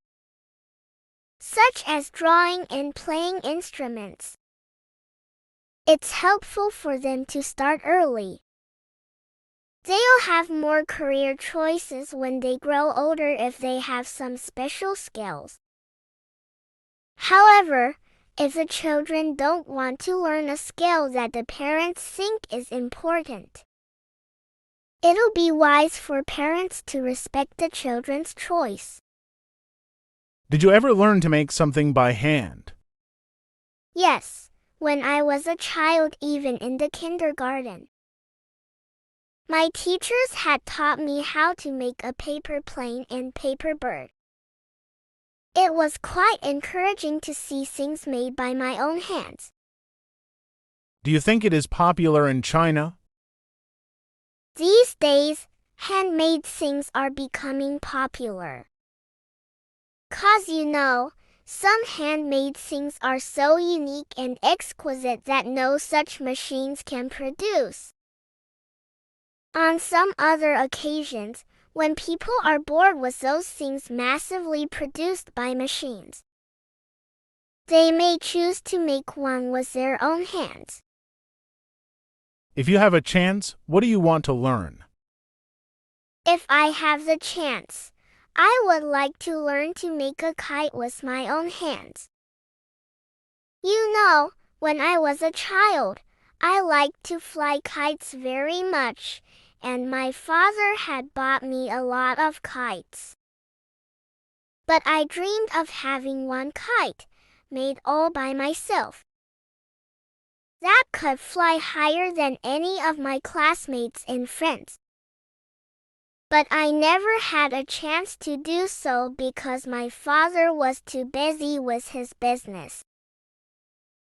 such as drawing and playing instruments. It's helpful for them to start early. They'll have more career choices when they grow older if they have some special skills. However, if the children don't want to learn a skill that the parents think is important, it'll be wise for parents to respect the children's choice. Did you ever learn to make something by hand? Yes, when I was a child, even in the kindergarten. My teachers had taught me how to make a paper plane and paper bird. It was quite encouraging to see things made by my own hands. Do you think it is popular in China? These days, handmade things are becoming popular. 'Cause some handmade things are so unique and exquisite that no such machines can produce. On some other occasions, when people are bored with those things massively produced by machines, they may choose to make one with their own hands. If you have a chance, what do you want to learn? If I have the chance, I would like to learn to make a kite with my own hands. When I was a child, I liked to fly kites very much, and my father had bought me a lot of kites. But I dreamed of having one kite, made all by myself, that could fly higher than any of my classmates and friends. But I never had a chance to do so because my father was too busy with his business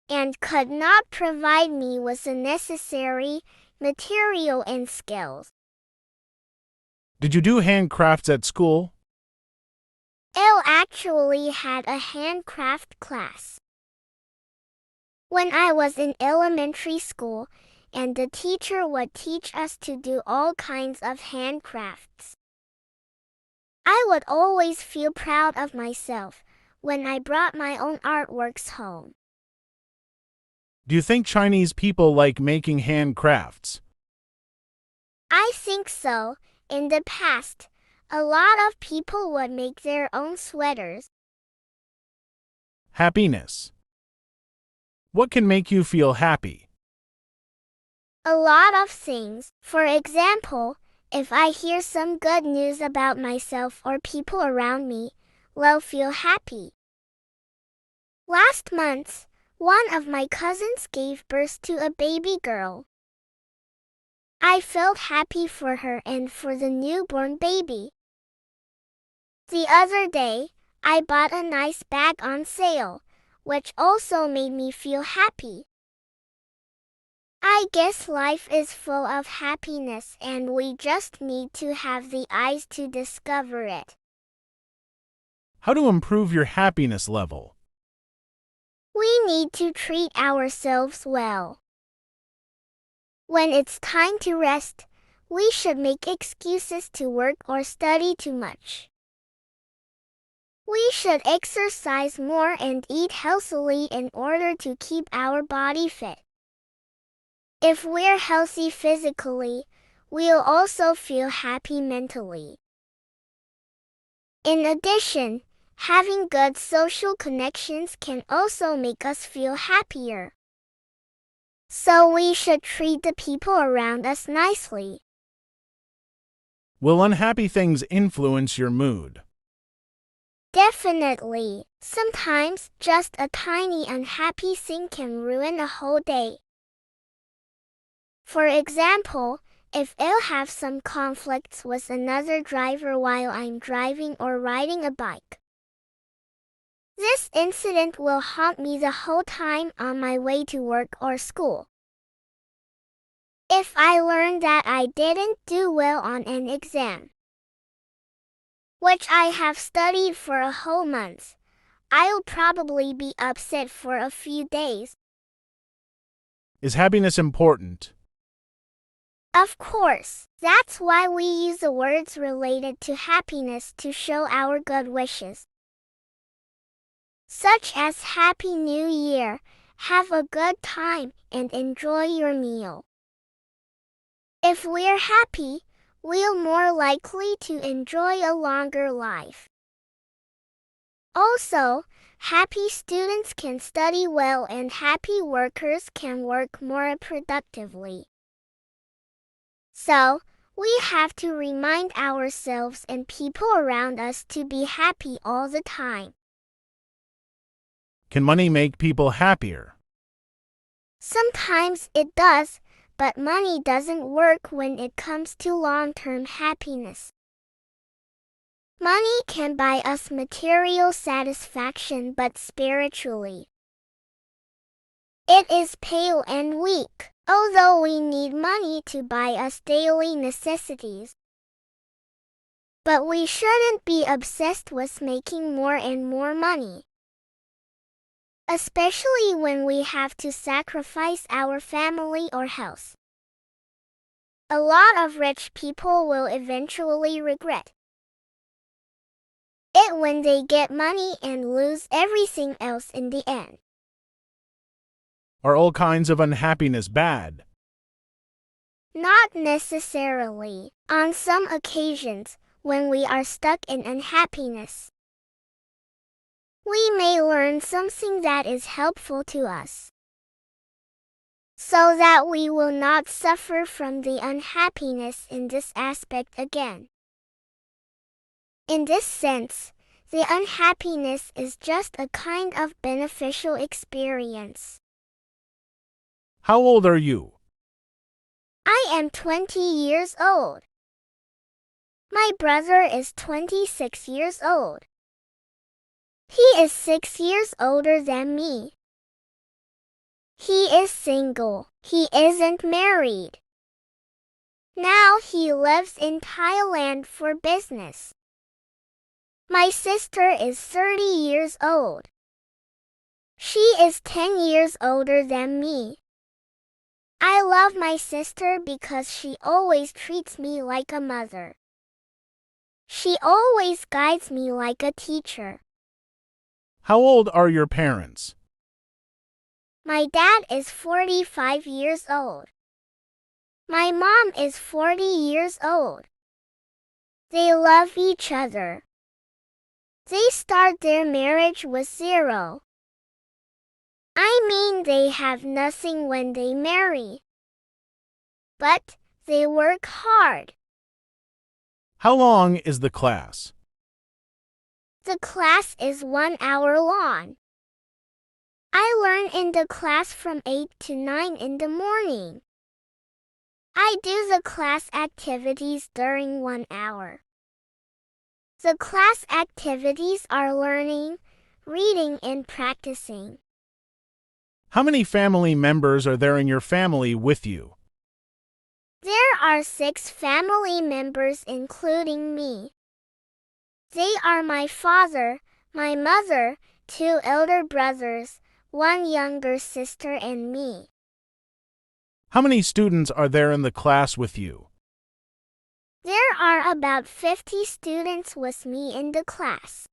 and could not provide me with the necessary material and skills. Did you do handcrafts at school? Elle actually had a handcraft class when I was in elementary school, and the teacher would teach us to do all kinds of handcrafts. I would always feel proud of myself when I brought my own artworks home. Do you think Chinese people like making handcrafts? I think so. In the past, a lot of people would make their own sweaters. Happiness. What can make you feel happy? A lot of things. For example, if I hear some good news about myself or people around me, I'll feel happy. Last month, one of my cousins gave birth to a baby girl. I felt happy for her and for the newborn baby. The other day, I bought a nice bag on sale, which also made me feel happy. I guess life is full of happiness and we just need to have the eyes to discover it. How to improve your happiness level? We need to treat ourselves well. When it's time to rest, we should make excuses to work or study too much. We should exercise more and eat healthily in order to keep our body fit. If we're healthy physically, we'll also feel happy mentally. In addition, having good social connections can also make us feel happier. So we should treat the people around us nicely. Will unhappy things influence your mood? Definitely. Sometimes just a tiny unhappy thing can ruin a whole day. For example, if I'll have some conflicts with another driver while I'm driving or riding a bike, this incident will haunt me the whole time on my way to work or school. If I learn that I didn't do well on an exam, which I have studied for a whole month, I'll probably be upset for a few days. Is happiness important? Of course, that's why we use the words related to happiness to show our good wishes. such as Happy New Year, have a good time, and enjoy your meal. If we're happy, we're more likely to enjoy a longer life. Also, happy students can study well and happy workers can work more productively. So, we have to remind ourselves and people around us to be happy all the time. Can money make people happier? Sometimes it does, but money doesn't work when it comes to long-term happiness. Money can buy us material satisfaction, but spiritually, it is pale and weak, although we need money to buy us daily necessities. But we shouldn't be obsessed with making more and more money, especially when we have to sacrifice our family or health. A lot of rich people will eventually regret it when they get money and lose everything else in the end. Are all kinds of unhappiness bad? Not necessarily. On some occasions, when we are stuck in unhappiness, we may learn something that is helpful to us, so that we will not suffer from the unhappiness in this aspect again. In this sense, the unhappiness is just a kind of beneficial experience. How old are you? I am 20 years old. My brother is 26 years old. He is 6 years older than me. He is single. He isn't married. Now he lives in Thailand for business. My sister is 30 years old. She is 10 years older than me. I love my sister because she always treats me like a mother. She always guides me like a teacher. How old are your parents? My dad is 45 years old. My mom is 40 years old. They love each other. They start their marriage with zero. I mean, they have nothing when they marry. But they work hard. How long is the class? The class is 1 hour long. I learn in the class from 8 to 9 in the morning. I do the class activities during 1 hour. The class activities are learning, reading, and practicing. How many family members are there in your family with you? There are 6 family members including me. They are my father, my mother, 2 elder brothers, 1 younger sister, and me. How many students are there in the class with you? There are about 50 students with me in the class.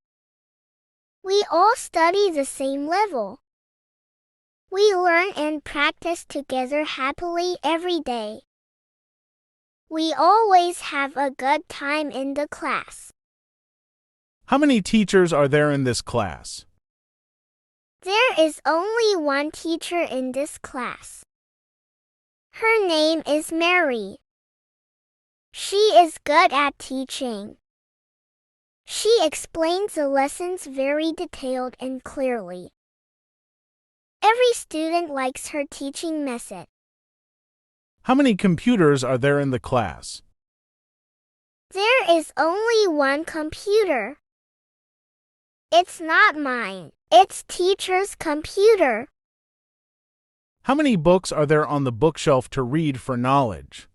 We all study the same level. We learn and practice together happily every day. We always have a good time in the class. How many teachers are there in this class? There is only 1 teacher in this class. Her name is Mary. She is good at teaching. She explains the lessons very detailed and clearly. Every student likes her teaching method. How many computers are there in the class? There is only 1 computer. It's not mine. It's teacher's computer. How many books are there on the bookshelf to read for knowledge?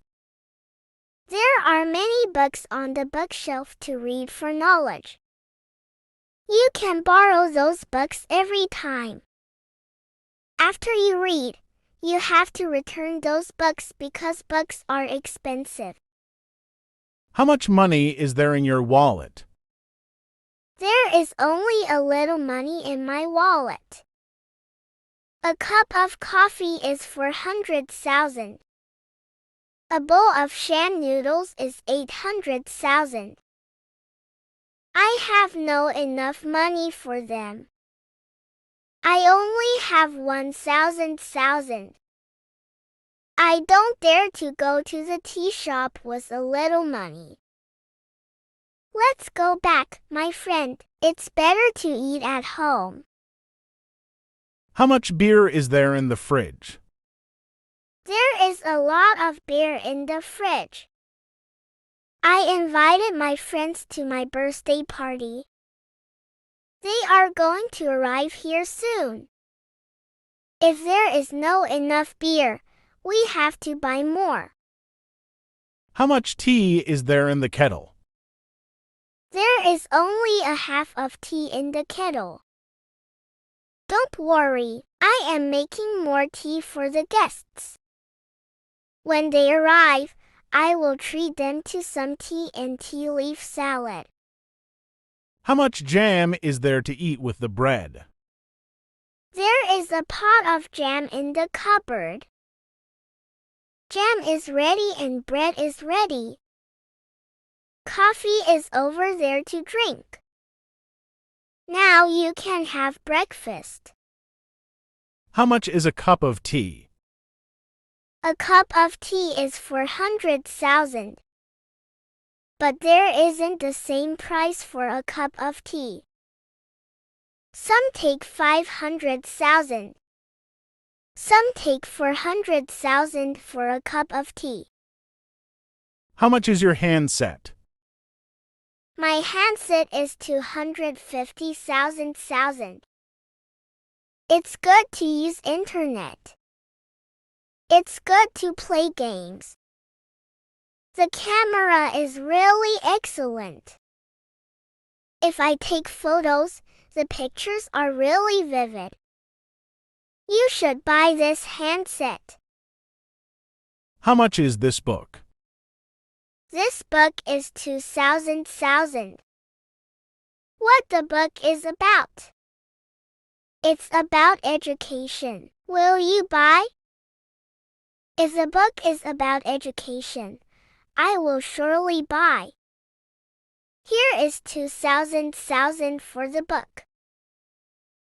There are many books on the bookshelf to read for knowledge. You can borrow those books every time. After you read, you have to return those books because books are expensive. How much money is there in your wallet? There is only a little money in my wallet. A cup of coffee is 400,000. A bowl of shan noodles is 800,000. I have no enough money for them. I only have 1,000,000. I don't dare to go to the tea shop with a little money. Let's go back, my friend. It's better to eat at home. How much beer is there in the fridge? There is a lot of beer in the fridge. I invited my friends to my birthday party. They are going to arrive here soon. If there is no enough beer, we have to buy more. How much tea is there in the kettle? There is only a half of tea in the kettle. Don't worry, I am making more tea for the guests. When they arrive, I will treat them to some tea and tea leaf salad. How much jam is there to eat with the bread? There is a pot of jam in the cupboard. Jam is ready and bread is ready. Coffee is over there to drink. Now you can have breakfast. How much is a cup of tea? A cup of tea is 400,000. But there isn't the same price for a cup of tea. Some take 500,000. Some take 400,000 for a cup of tea. How much is your handset? My handset is 250,000. It's good to use internet. It's good to play games. The camera is really excellent. If I take photos, the pictures are really vivid. You should buy this handset. How much is this book? This book is 2,000. What the book is about? It's about education. Will you buy? If the book is about education, I will surely buy. Here is 2,000 for the book.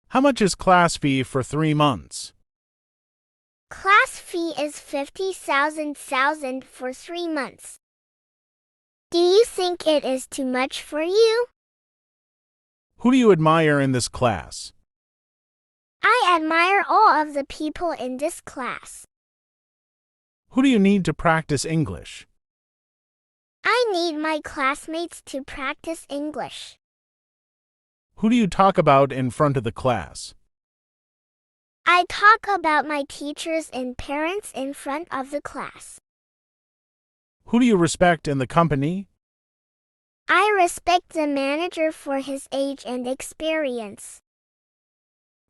How much is class fee for 3 months? Class fee is 50,000 for 3 months. Do you think it is too much for you? Who do you admire in this class? I admire all of the people in this class. Who do you need to practice English? I need my classmates to practice English. Who do you talk about in front of the class? I talk about my teachers and parents in front of the class. Who do you respect in the company? I respect the manager for his age and experience.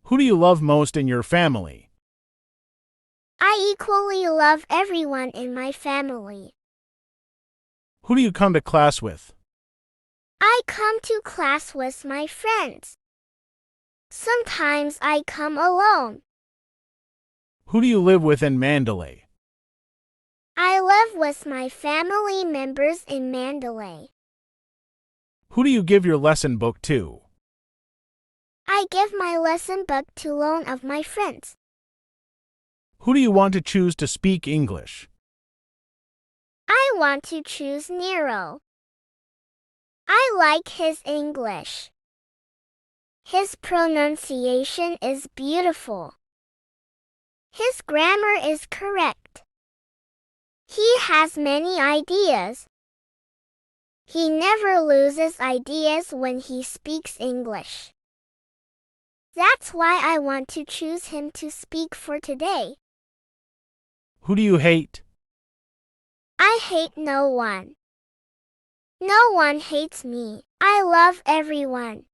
Who do you love most in your family? I equally love everyone in my family. Who do you come to class with? I come to class with my friends. Sometimes I come alone. Who do you live with in Mandalay? I live with my family members in Mandalay. Who do you give your lesson book to? I give my lesson book to loan of my friends. Who do you want to choose to speak English? I want to choose Nero. I like his English. His pronunciation is beautiful. His grammar is correct. He has many ideas. He never loses ideas when he speaks English. That's why I want to choose him to speak for today. Who do you hate? I hate no one. No one hates me. I love everyone.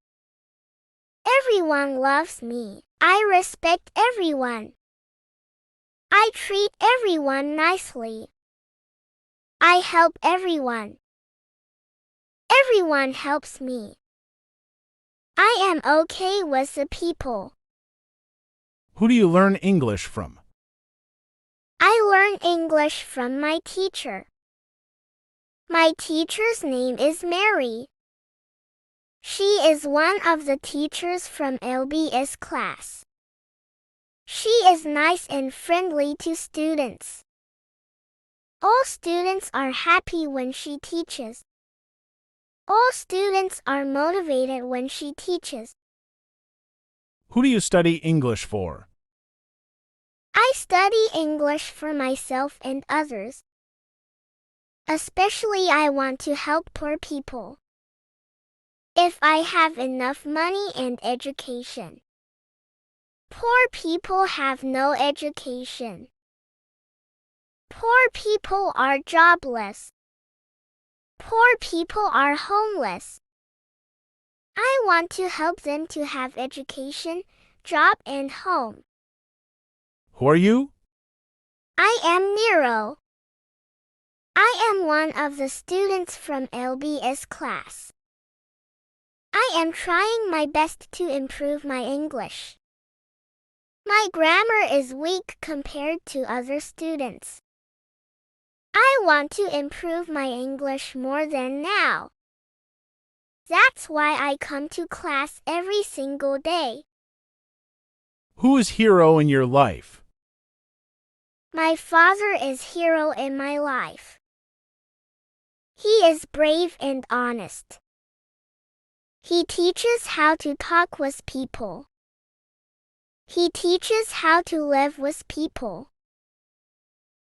Everyone loves me. I respect everyone. I treat everyone nicely. I help everyone. Everyone helps me. I am okay with the people. Who do you learn English from? I learn English from my teacher. My teacher's name is Mary. She is one of the teachers from LBS class. She is nice and friendly to students. All students are happy when she teaches. All students are motivated when she teaches. Who do you study English for? I study English for myself and others. Especially I want to help poor people. If I have enough money and education. Poor people have no education. Poor people are jobless. Poor people are homeless. I want to help them to have education, job, and home. Who are you? I am Nero. I am one of the students from LBS class. I am trying my best to improve my English. My grammar is weak compared to other students. I want to improve my English more than now. That's why I come to class every single day. Who is hero in your life? My father is hero in my life. He is brave and honest. He teaches how to talk with people. He teaches how to live with people.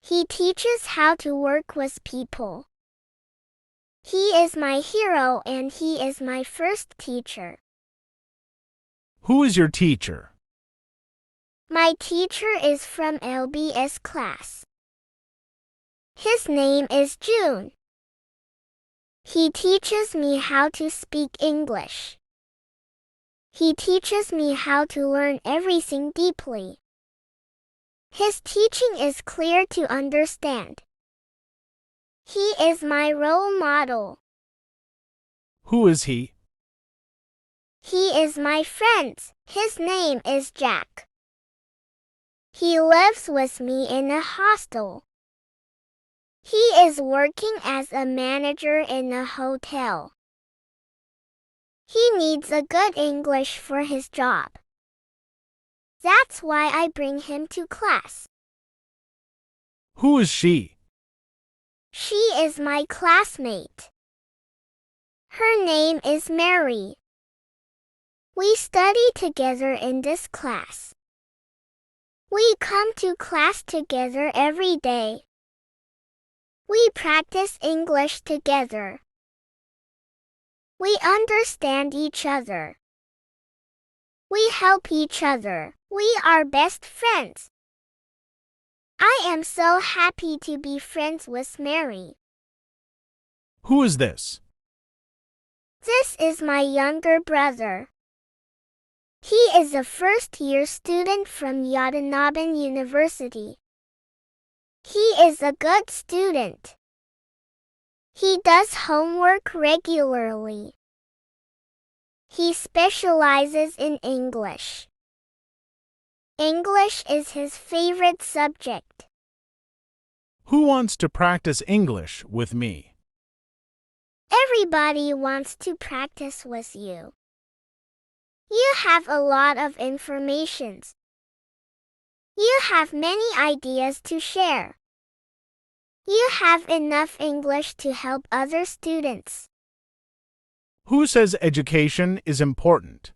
He teaches how to work with people. He is my hero and he is my first teacher. Who is your teacher? My teacher is from LBS class. His name is June. He teaches me how to speak English. He teaches me how to learn everything deeply. His teaching is clear to understand. He is my role model. Who is he? He is my friend. His name is Jack. He lives with me in a hostel. He is working as a manager in a hotel. He needs a good English for his job. That's why I bring him to class. Who is she? She is my classmate. Her name is Mary. We study together in this class. We come to class together every day. We practice English together. We understand each other. We help each other. We are best friends. I am so happy to be friends with Mary. Who is this? This is my younger brother. He is a first-year student from Yadanaban University. He is a good student. He does homework regularly. He specializes in English. English is his favorite subject. Who wants to practice English with me? Everybody wants to practice with you. You have a lot of information. You have many ideas to share. You have enough English to help other students. Who says education is important?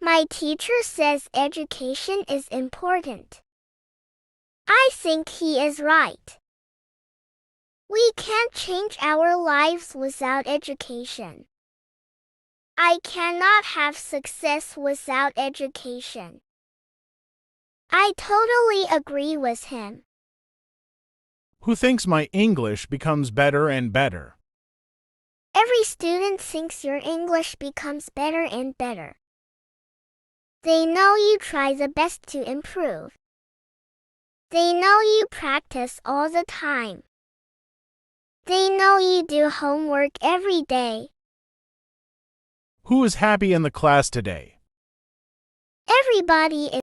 My teacher says education is important. I think he is right. We can't change our lives without education. I cannot have success without education. I totally agree with him. Who thinks my English becomes better and better? Every student thinks your English becomes better and better. They know you try the best to improve. They know you practice all the time. They know you do homework every day. Who is happy in the class today? Everybody is